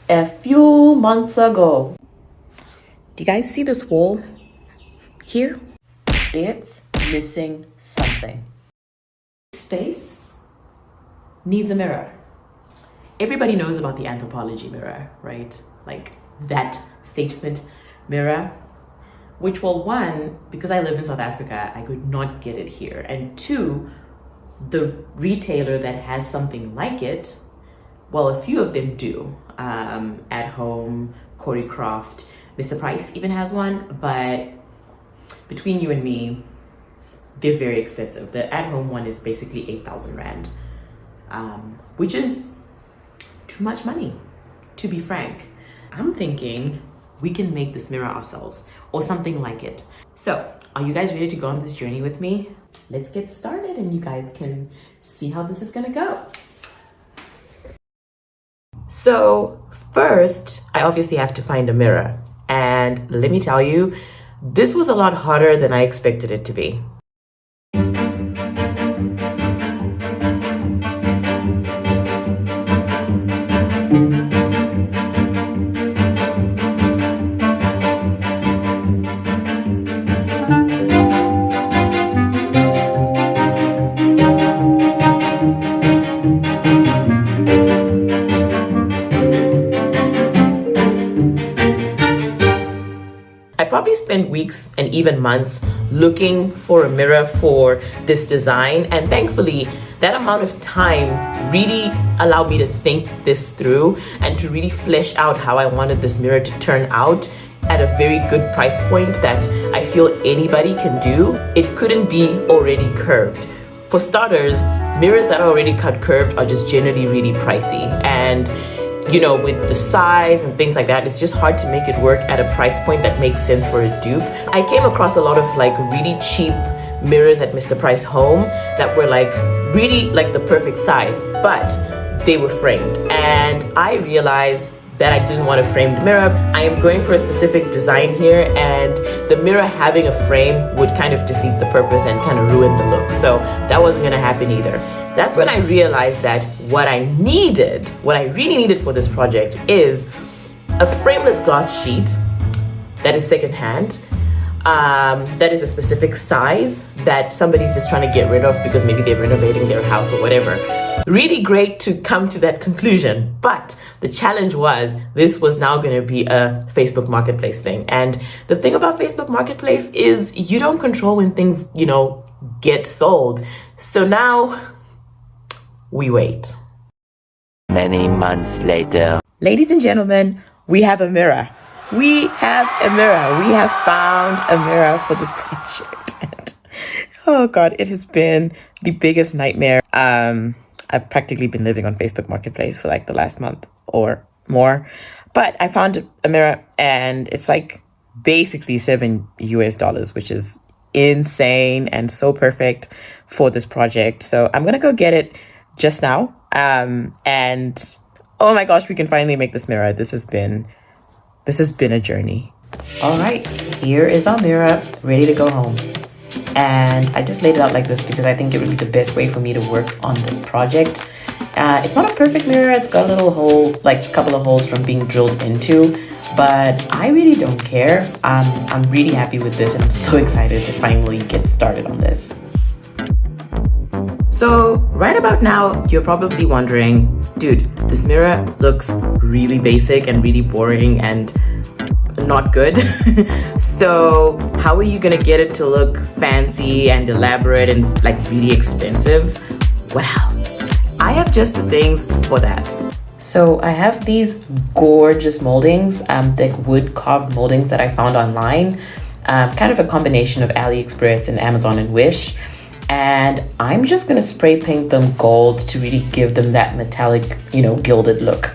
a few months ago. Do you guys see this wall here? It's missing something. Space needs a mirror. Everybody knows about the Anthropologie mirror, right? Like that statement mirror, which, well, one, because I live in South Africa, I could not get it here. And two, the retailer that has something like it, well, a few of them do. At Home, Choreographed, Mr. Price even has one, but between you and me, they're very expensive. The At Home one is basically 8,000 Rand, which is too much money, to be frank. I'm thinking we can make this mirror ourselves or something like it. So, are you guys ready to go on this journey with me? Let's get started and you guys can see how this is gonna go. So first, I obviously have to find a mirror. And let me tell you, this was a lot harder than I expected it to be. I probably spent weeks and even months looking for a mirror for this design, and thankfully that amount of time really allowed me to think this through and to really flesh out how I wanted this mirror to turn out at a very good price point that I feel anybody can do. It couldn't be already curved. For starters, mirrors that are already cut curved are just generally really pricey, and you know, with the size and things like that, it's just hard to make it work at a price point that makes sense for a dupe. I came across a lot of like really cheap mirrors at Mr. Price Home that were like really like the perfect size, but they were framed. And I realized that I didn't want a framed mirror. I am going for a specific design here, and the mirror having a frame would kind of defeat the purpose and kind of ruin the look. So that wasn't gonna happen either. That's when I realized that what I really needed for this project is a frameless glass sheet that is secondhand, that is a specific size that somebody's just trying to get rid of because maybe they're renovating their house or whatever. Really great to come to that conclusion, but the challenge was this was now going to be a Facebook Marketplace thing. And the thing about Facebook Marketplace is you don't control when things, you know, get sold. So now we wait. Many months later. Ladies and gentlemen, we have a mirror. We have a mirror. We have found a mirror for this project. And, oh God, it has been the biggest nightmare. I've practically been living on Facebook Marketplace for like the last month or more. But I found a mirror and it's like basically $7 US, which is insane and so perfect for this project. So I'm gonna go get it just now, and oh my gosh, we can finally make this mirror. This has been a journey. All right, here is our mirror ready to go home, and I just laid it out like this because I think it would be the best way for me to work on this project. It's not a perfect mirror. It's got a little hole, like a couple of holes from being drilled into, but I really don't care. I'm really happy with this, and I'm so excited to finally get started on this. So right about now, you're probably wondering, dude, this mirror looks really basic and really boring and not good. So how are you gonna get it to look fancy and elaborate and like really expensive? Well, I have just the things for that. So I have these gorgeous moldings, the wood carved moldings that I found online, kind of a combination of AliExpress and Amazon and Wish. And I'm just gonna spray paint them gold to really give them that metallic, you know, gilded look.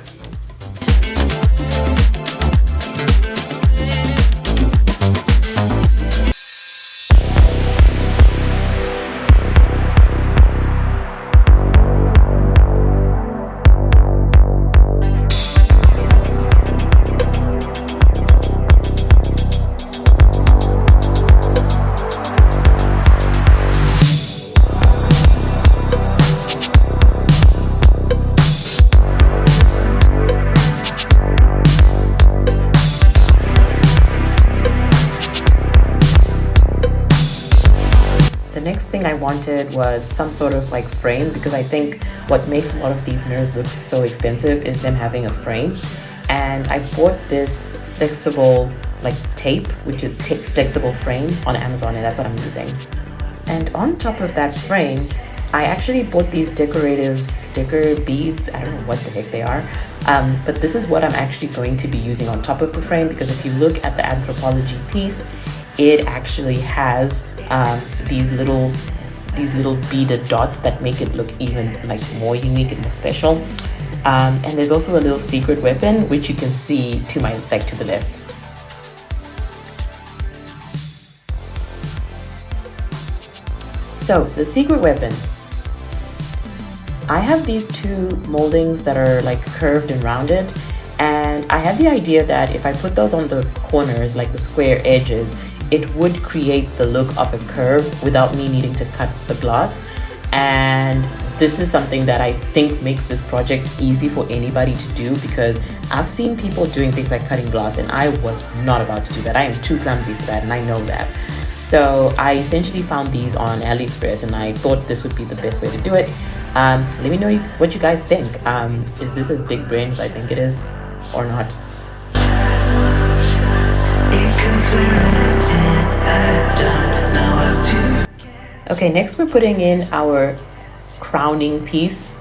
thing I wanted was some sort of like frame, because I think what makes a lot of these mirrors look so expensive is them having a frame. And I bought this flexible like tape, which is flexible frame on Amazon, and that's what I'm using. And on top of that frame, I actually bought these decorative sticker beads. I don't know what the heck they are, but this is what I'm actually going to be using on top of the frame, because if you look at the Anthropologie piece, it actually has these little beaded dots that make it look even like more unique and more special. And there's also a little secret weapon, which you can see to my to the left. So the secret weapon, I have these two moldings that are like curved and rounded, and I had the idea that if I put those on the corners, like the square edges, it would create the look of a curve without me needing to cut the glass. And this is something that I think makes this project easy for anybody to do, because I've seen people doing things like cutting glass, and I was not about to do that. I am too clumsy for that, and I know that. So I essentially found these on AliExpress, and I thought this would be the best way to do it. Let me know what you guys think. Is this as big brain as I think it is, or not? Okay, next we're putting in our crowning piece,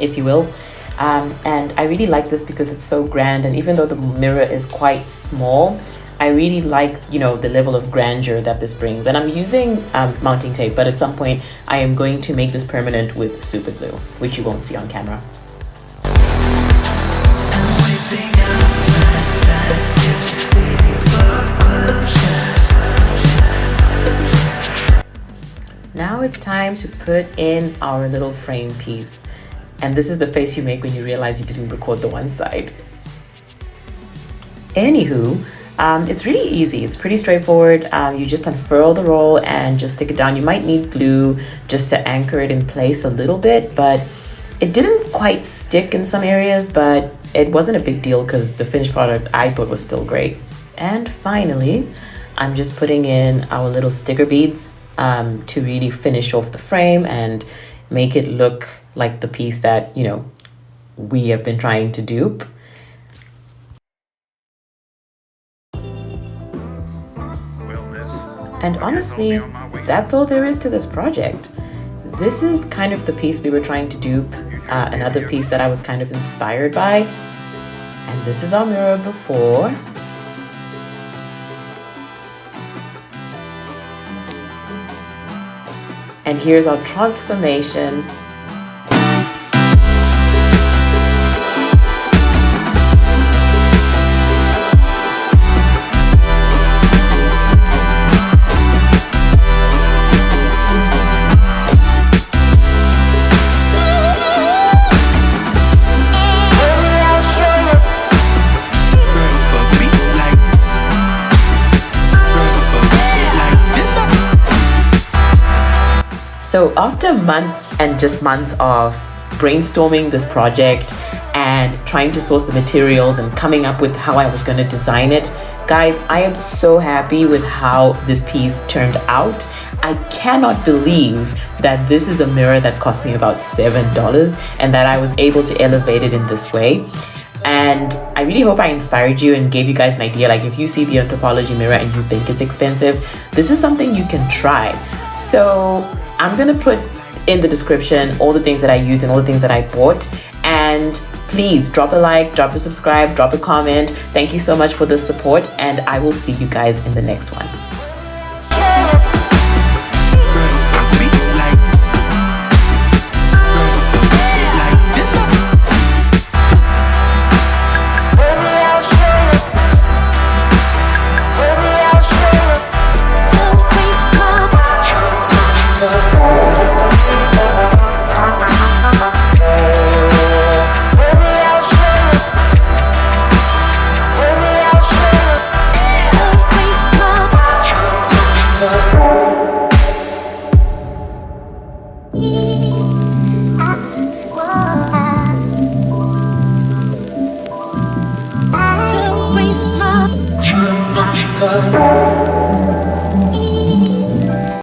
if you will. And I really like this because it's so grand, and even though the mirror is quite small, I really like, you know, the level of grandeur that this brings. And I'm using mounting tape, but at some point I am going to make this permanent with super glue, which you won't see on camera. Now it's time to put in our little frame piece. And this is the face you make when you realize you didn't record the one side. Anywho, it's really easy. It's pretty straightforward. You just unfurl the roll and just stick it down. You might need glue just to anchor it in place a little bit, but it didn't quite stick in some areas, but it wasn't a big deal because the finished product I thought was still great. And finally, I'm just putting in our little sticker beads to really finish off the frame and make it look like the piece that, you know, we have been trying to dupe. And honestly, that's all there is to this project. This is kind of the piece we were trying to dupe, another piece that I was kind of inspired by. And this is our mirror before. And here's our transformation. So after months and just months of brainstorming this project and trying to source the materials and coming up with how I was going to design it, guys, I am so happy with how this piece turned out. I cannot believe that this is a mirror that cost me about $7 and that I was able to elevate it in this way. And I really hope I inspired you and gave you guys an idea. Like, if you see the Anthropologie mirror and you think it's expensive, this is something you can try. So I'm gonna put in the description all the things that I used and all the things that I bought. And please drop a like, drop a subscribe, drop a comment. Thank you so much for the support, and I will see you guys in the next one. To waste my